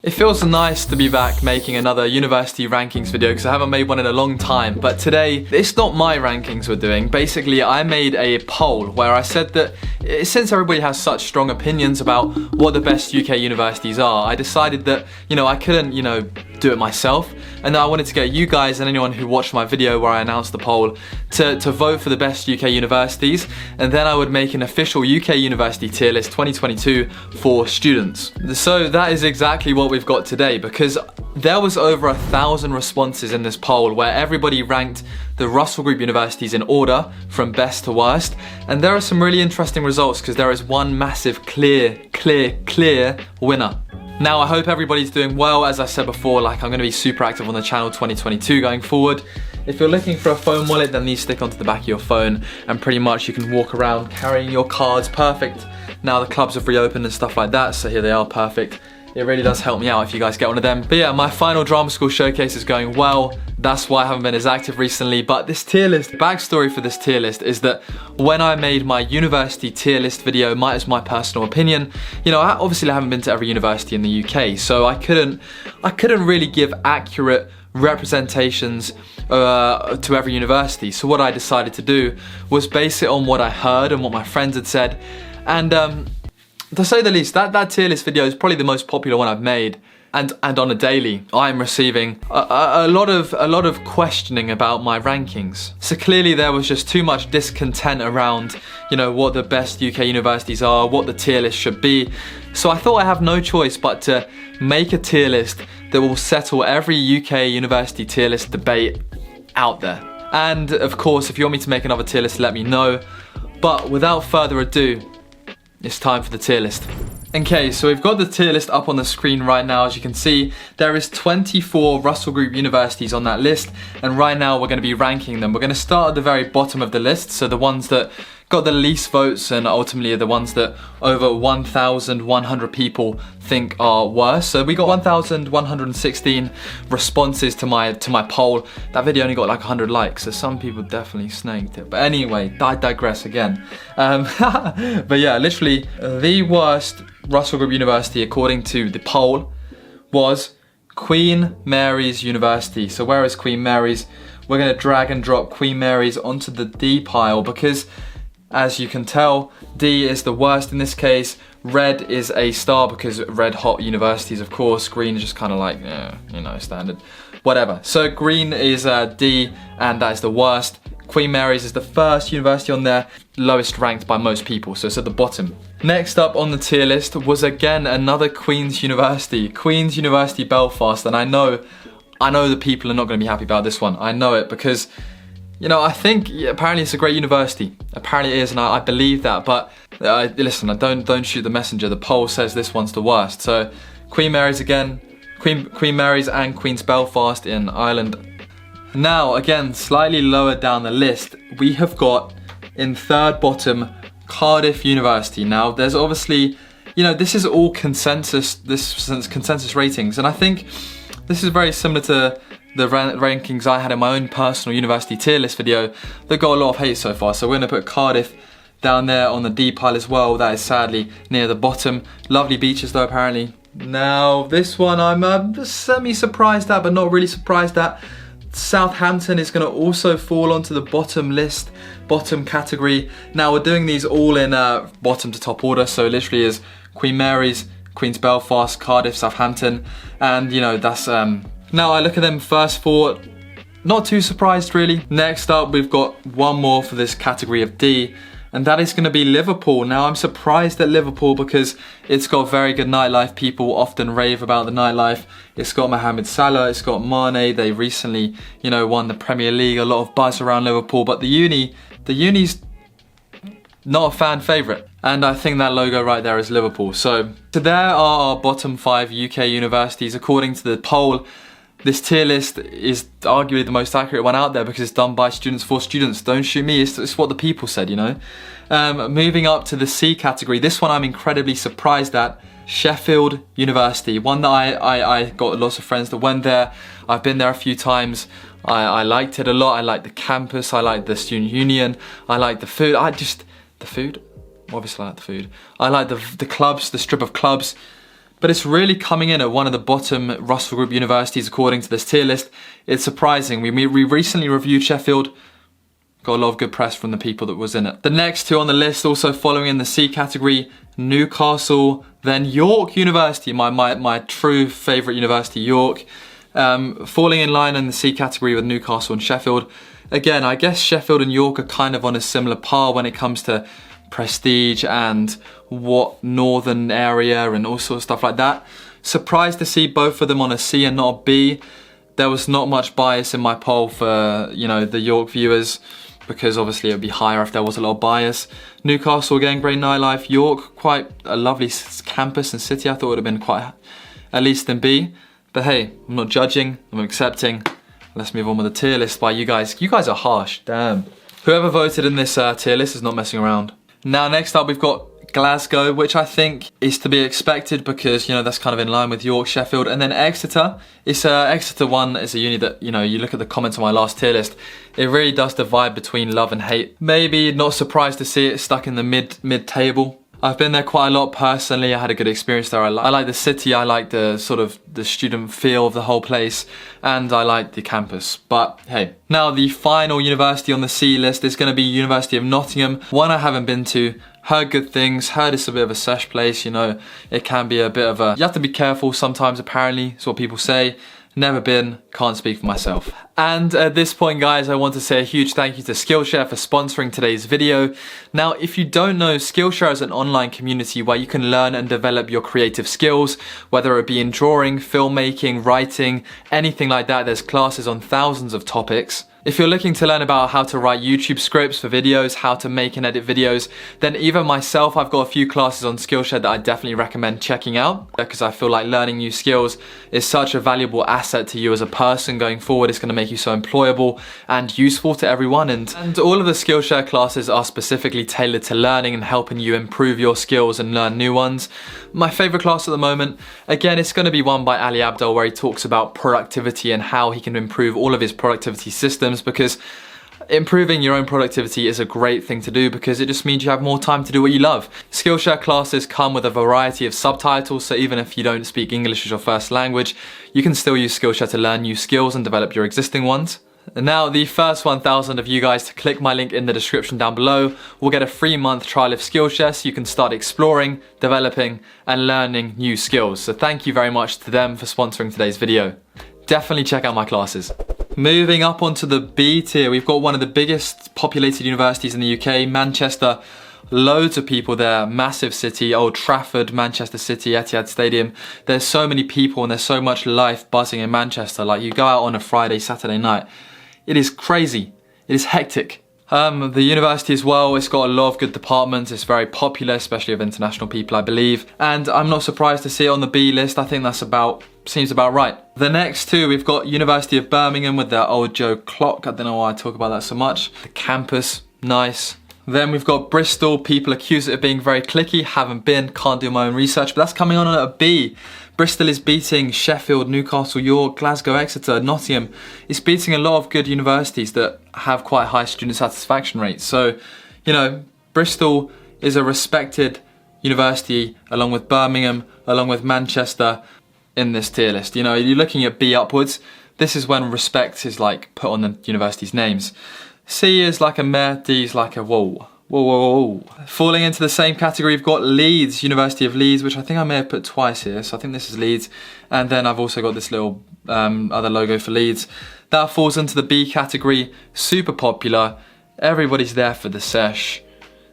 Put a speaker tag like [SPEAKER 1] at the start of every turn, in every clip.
[SPEAKER 1] It feels nice to be back making another university rankings video because I haven't made one in a long time, but today it's not my rankings we're doing. Basically, I made a poll where I said that since everybody has such strong opinions about what the best UK universities are, I decided that, I couldn't, do it myself, and I wanted to get you guys and anyone who watched my video where I announced the poll to vote for the best UK universities, and then I would make an official UK University Tier List 2022 for students. So that is exactly what we've got today, because there was over 1,000 responses in this poll where everybody ranked the Russell Group universities in order from best to worst, and there are some really interesting results because there is one massive clear winner. Now, I hope everybody's doing well. As I said before, I'm going to be super active on the channel 2022 going forward. If you're looking for a phone wallet, then these stick onto the back of your phone, and pretty much you can walk around carrying your cards. Perfect. Now the clubs have reopened and stuff like that, so here they are, perfect. It really does help me out if you guys get one of them. But yeah, my final drama school showcase is going well. That's why I haven't been as active recently. But this tier list, backstory for this tier list is that when I made my university tier list video, as my personal opinion, I obviously haven't been to every university in the UK, so I couldn't really give accurate representations to every university. So what I decided to do was base it on what I heard and what my friends had said, and to say the least, that tier list video is probably the most popular one I've made, and on a daily, I'm receiving a lot of questioning about my rankings. So clearly there was just too much discontent around, what the best UK universities are, what the tier list should be. So I thought I have no choice but to make a tier list that will settle every UK university tier list debate out there. And of course, if you want me to make another tier list, let me know. But without further ado, it's time for the tier list. Okay, so we've got the tier list up on the screen right now. As you can see, there is 24 Russell Group universities on that list, and right now we're going to be ranking them. We're going to start at the very bottom of the list, so the ones that got the least votes and ultimately are the ones that over 1,100 people think are worse. So we got 1,116 responses to my poll. That video only got 100 likes, so some people definitely snaked it. But anyway, I digress again. But yeah, literally the worst Russell Group University according to the poll was Queen Mary's University. So where is Queen Mary's? We're going to drag and drop Queen Mary's onto the D pile because, as you can tell, D is the worst in this case. Red is a star because red hot universities, of course. Green is just kind of standard. Whatever. So green is D, and that is the worst. Queen Mary's is the first university on there, lowest ranked by most people, so it's at the bottom. Next up on the tier list was again another Queen's University, Queen's University Belfast, and I know the people are not going to be happy about this one. I know it because, I think apparently it's a great university. Apparently it is, and I believe that. But listen, don't shoot the messenger. The poll says this one's the worst. So Queen Mary's again, Queen Mary's and Queen's Belfast in Ireland. Now again, slightly lower down the list, we have got in third bottom Cardiff University. Now there's obviously, this is all consensus ratings, and I think this is very similar to the rankings I had in my own personal university tier list video that got a lot of hate so far. So we're going to put Cardiff down there on the D pile as well. That is sadly near the bottom. Lovely beaches though, apparently. Now this one I'm semi-surprised at, but not really surprised at. Southampton is going to also fall onto the bottom list, bottom category. Now we're doing these all in bottom to top order, so literally is Queen Mary's, Queen's Belfast, Cardiff, Southampton, and that's now I look at them first four, not too surprised really. Next up we've got one more for this category of D, and that is going to be Liverpool. Now I'm surprised at Liverpool because it's got very good nightlife. People often rave about the nightlife. It's got Mohamed Salah, it's got Mane. They recently, won the Premier League. A lot of buzz around Liverpool, but the Uni's not a fan favourite. And I think that logo right there is Liverpool. So there are our bottom 5 UK universities according to the poll. This tier list is arguably the most accurate one out there because it's done by students for students. Don't shoot me, it's what the people said, Moving up to the C category, this one I'm incredibly surprised at. Sheffield University, one that I got lots of friends that went there. I've been there a few times. I liked it a lot. I liked the campus, I liked the student union, I liked the food. The food? Obviously I like the food. I like the clubs, the strip of clubs. but it's really coming in at one of the bottom Russell Group universities according to this tier list. It's surprising. We recently reviewed Sheffield. Got a lot of good press from the people that was in it. The next two on the list, also following in the C category, Newcastle, then York University, my true favourite university, York. Falling in line in the C category with Newcastle and Sheffield. Again, I guess Sheffield and York are kind of on a similar par when it comes to prestige and what northern area and all sorts of stuff like that. Surprised to see both of them on a C and not a B. There was not much bias in my poll for, you know, the York viewers, because obviously it would be higher if there was a lot of bias. Newcastle, again, great nightlife. York, quite a lovely campus and city. I thought it would have been quite, at least in B. But hey, I'm not judging, I'm accepting. Let's move on with the tier list by you guys. You guys are harsh, damn. Whoever voted in this tier list is not messing around. Now, next up, we've got Glasgow, which I think is to be expected because, you know, that's kind of in line with York, Sheffield. And then Exeter. It's Exeter one is a uni that, you know, you look at the comments on my last tier list, it really does divide between love and hate. Maybe not surprised to see it stuck in the mid table. I've been there quite a lot personally. I had a good experience there. I like the city. I like the sort of the student feel of the whole place, and I like the campus. But hey, now the final university on the C list is going to be University of Nottingham. One I haven't been to. Heard good things. Heard it's a bit of a sesh place. You know, it can be a bit of a. You have to be careful sometimes. Apparently, that's what people say. Never been, can't speak for myself. And at this point, guys, I want to say a huge thank you to Skillshare for sponsoring today's video. Now, if you don't know, Skillshare is an online community where you can learn and develop your creative skills, whether it be in drawing, filmmaking, writing, anything like that. There's classes on thousands of topics. If you're looking to learn about how to write YouTube scripts for videos, how to make and edit videos, then even myself, I've got a few classes on Skillshare that I definitely recommend checking out, because I feel like learning new skills is such a valuable asset to you as a person going forward. It's going to make you so employable and useful to everyone. And all of the Skillshare classes are specifically tailored to learning and helping you improve your skills and learn new ones. My favorite class at the moment, again, it's going to be one by Ali Abdel, where he talks about productivity and how he can improve all of his productivity systems, because improving your own productivity is a great thing to do because it just means you have more time to do what you love. Skillshare classes come with a variety of subtitles, so even if you don't speak English as your first language, you can still use Skillshare to learn new skills and develop your existing ones. And now, the first 1,000 of you guys to click my link in the description down below will get a free month trial of Skillshare, so you can start exploring, developing, and learning new skills. So thank you very much to them for sponsoring today's video. Definitely check out my classes. Moving up onto the B tier, we've got one of the biggest populated universities in the UK, Manchester. Loads of people there, massive city, Old Trafford, Manchester City, Etihad Stadium. There's so many people and there's so much life buzzing in Manchester. Like, you go out on a Friday, Saturday night, it is crazy. It is hectic. The university as well, it's got a lot of good departments. It's very popular, especially of international people, I believe. And I'm not surprised to see it on the B list. I think that's seems about right. The next two, we've got University of Birmingham with their old Joe clock. I don't know why I talk about that so much. The campus, nice. Then we've got Bristol. People accuse it of being very cliquey. Haven't been, can't do my own research, but that's coming on at a B. Bristol is beating Sheffield, Newcastle, York, Glasgow, Exeter, Nottingham. It's beating a lot of good universities that have quite high student satisfaction rates. So, you know, Bristol is a respected university along with Birmingham, along with Manchester in this tier list. You know, you're looking at B upwards. This is when respect is like put on the university's names. C is like a meh, D is like a whoa. Whoa, whoa, whoa. Falling into the same category, we've got Leeds, University of Leeds, which I think I may have put twice here. So I think this is Leeds. And then I've also got this little other logo for Leeds. That falls into the B category, super popular. Everybody's there for the sesh.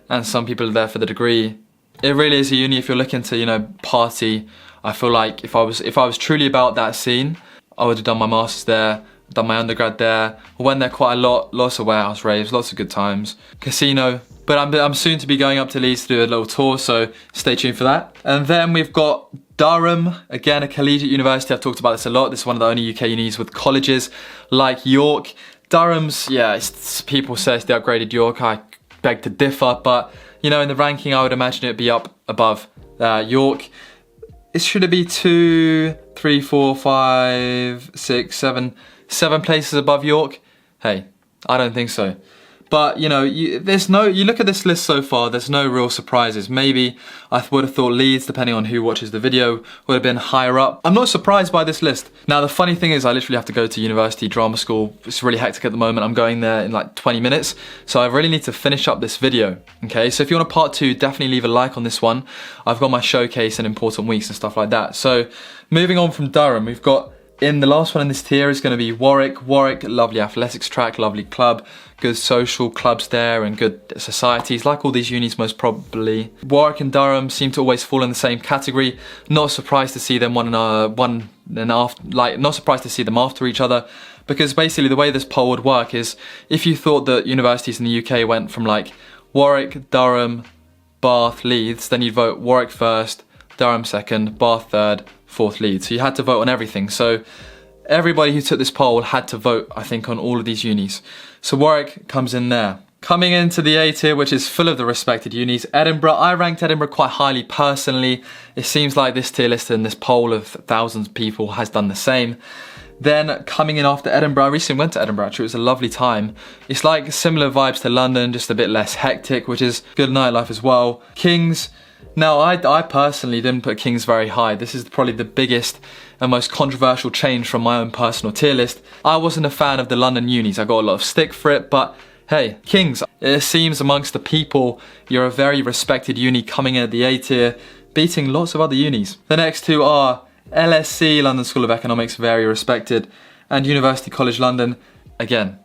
[SPEAKER 1] And some people are there for the degree. It really is a uni if you're looking to, you know, party. I feel like if I was truly about that scene, I would have done my masters there, done my undergrad there. Went there quite a lot, lots of warehouse raves, lots of good times. Casino. But I'm soon to be going up to Leeds to do a little tour, so stay tuned for that. And then we've got Durham, again a collegiate university. I've talked about this a lot. This is one of the only UK unis with colleges like York. Durham's, yeah, people say it's the upgraded York. I beg to differ, but you know, in the ranking, I would imagine it'd be up above York. Should it be 2, 3, 4, 5, 6, 7 places above York? Hey, I don't think so. But you know, you look at this list so far, there's no real surprises. Maybe I would have thought Leeds, depending on who watches the video, would have been higher up. I'm not surprised by this list. Now the funny thing is I literally have to go to university drama school. It's really hectic at the moment. I'm going there in like 20 minutes. So I really need to finish up this video. Okay, so if you want a part 2, definitely leave a like on this one. I've got my showcase and important weeks and stuff like that. So moving on from Durham, we've got in the last one in this tier is going to be Warwick. Warwick, lovely athletics track, lovely club, good social clubs there and good societies, like all these unis most probably. Warwick and Durham seem to always fall in the same category. Not surprised to see them not surprised to see them after each other, because basically the way this poll would work is if you thought that universities in the UK went from like Warwick, Durham, Bath, Leeds, then you'd vote Warwick first, Durham second, Bath third, fourth Leeds. So you had to vote on everything. So everybody who took this poll had to vote, I think, on all of these unis. So Warwick comes in there. Coming into the A tier, which is full of the respected unis, Edinburgh. I ranked Edinburgh quite highly personally. It seems like this tier list and this poll of thousands of people has done the same. Then coming in after Edinburgh, I recently went to Edinburgh actually, it was a lovely time. It's like similar vibes to London, just a bit less hectic, which is good nightlife as well. Kings. Now, I personally didn't put Kings very high. This is probably the biggest and most controversial change from my own personal tier list. I wasn't a fan of the London unis. I got a lot of stick for it, but hey, Kings, it seems amongst the people, you're a very respected uni coming in at the A tier, beating lots of other unis. The next two are LSE, London School of Economics, very respected, and University College London. Again,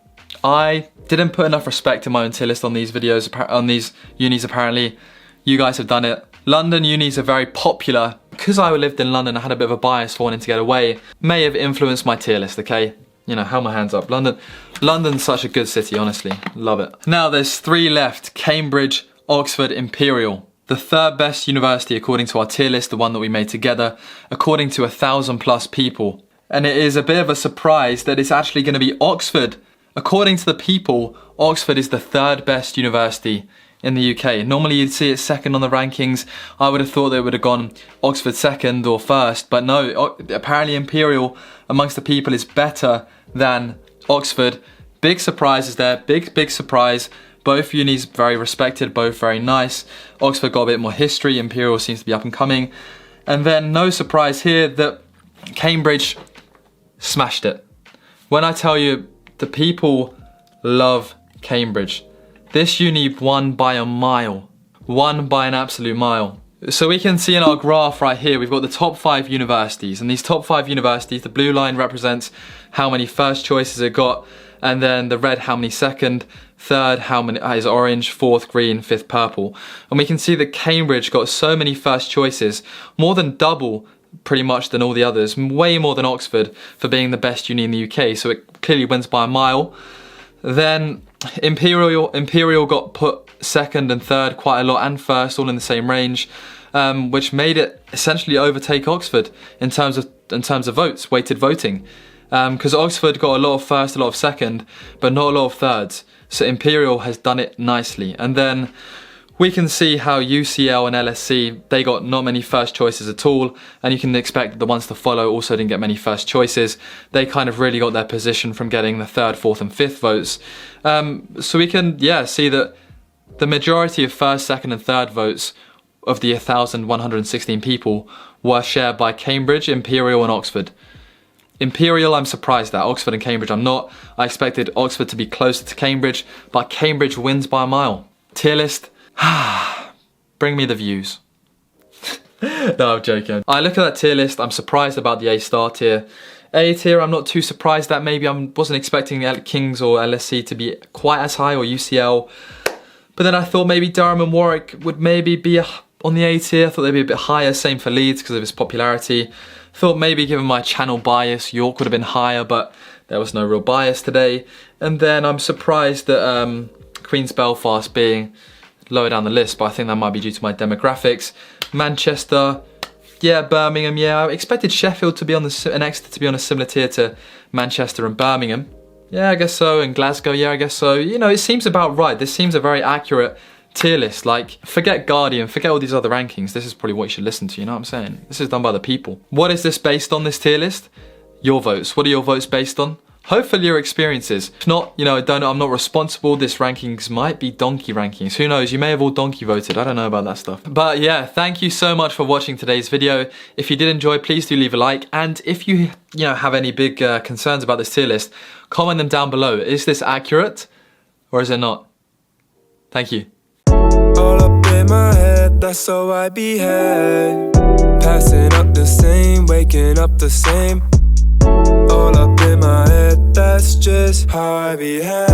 [SPEAKER 1] I didn't put enough respect in my own tier list on these videos, on these unis apparently. You guys have done it. London unis are very popular. Because I lived in London, I had a bit of a bias for wanting to get away. May have influenced my tier list, okay? You know, held my hands up. London's such a good city, honestly. Love it. Now there's 3 left. Cambridge, Oxford, Imperial. The third best university according to our tier list, the one that we made together, according to 1,000+ people. And it is a bit of a surprise that it's actually going to be Oxford. According to the people, Oxford is the 3rd best university in the UK. Normally you'd see it second on the rankings. I would have thought they would have gone Oxford second or first, but no, apparently Imperial amongst the people is better than Oxford. Big surprises there, big surprise. Both unis very respected, both very nice. Oxford got a bit more history, Imperial seems to be up and coming. And then no surprise here that Cambridge smashed it. When I tell you the people love Cambridge, this uni won by a mile. Won by an absolute mile. So we can see in our graph right here, we've got the top 5 universities. And these top 5 universities, the blue line represents how many first choices it got. And then the red, how many second. Third, how many is orange. Fourth, green. Fifth, purple. And we can see that Cambridge got so many first choices. More than double, pretty much, than all the others. Way more than Oxford for being the best uni in the UK. So it clearly wins by a mile. Then Imperial got put second and third quite a lot, and first, all in the same range, which made it essentially overtake Oxford in terms of votes, weighted voting, because Oxford got a lot of first, a lot of second, but not a lot of thirds. So Imperial has done it nicely. And then we can see how UCL and LSE, they got not many first choices at all, and you can expect that the ones to follow also didn't get many first choices. They kind of really got their position from getting the 3rd, 4th and 5th votes. So we can, see that the majority of 1st, 2nd and 3rd votes of the 1,116 people were shared by Cambridge, Imperial and Oxford. Imperial, I'm surprised at. Oxford and Cambridge, I'm not. I expected Oxford to be closer to Cambridge, but Cambridge wins by a mile. Tier list. Bring me the views. No, I'm joking. I look at that tier list, I'm surprised about the A-star tier. A tier, I'm not too surprised at. Maybe I wasn't expecting Kings or LSE to be quite as high, or UCL. But then I thought maybe Durham and Warwick would maybe be on the A tier. I thought they'd be a bit higher, same for Leeds because of its popularity. Thought maybe given my channel bias, York would have been higher, but there was no real bias today. And then I'm surprised that Queen's Belfast being lower down the list, but I think that might be due to my demographics. Manchester, Birmingham, I expected Sheffield to be on and Exeter to be on a similar tier to Manchester and Birmingham. I guess so, and Glasgow, I guess so. You know, it seems about right. This seems a very accurate tier list. Like, forget Guardian, forget all these other rankings. This is probably what you should listen to, you know what I'm saying? This is done by the people. What is this based on, this tier list? Your votes. What are your votes based on? hopefully your experiences. If not, you know, I'm not responsible. This rankings might be donkey rankings. Who knows? You may have all donkey voted. I don't know about that stuff. But yeah, thank you so much for watching today's video. If you did enjoy, please do leave a like. And if you have any big concerns about this tier list, comment them down below. Is this accurate or is it not? Thank you.
[SPEAKER 2] All up in my head, that's how I behave. Passing up the same, waking up the same. All up in my head, that's just how I behave.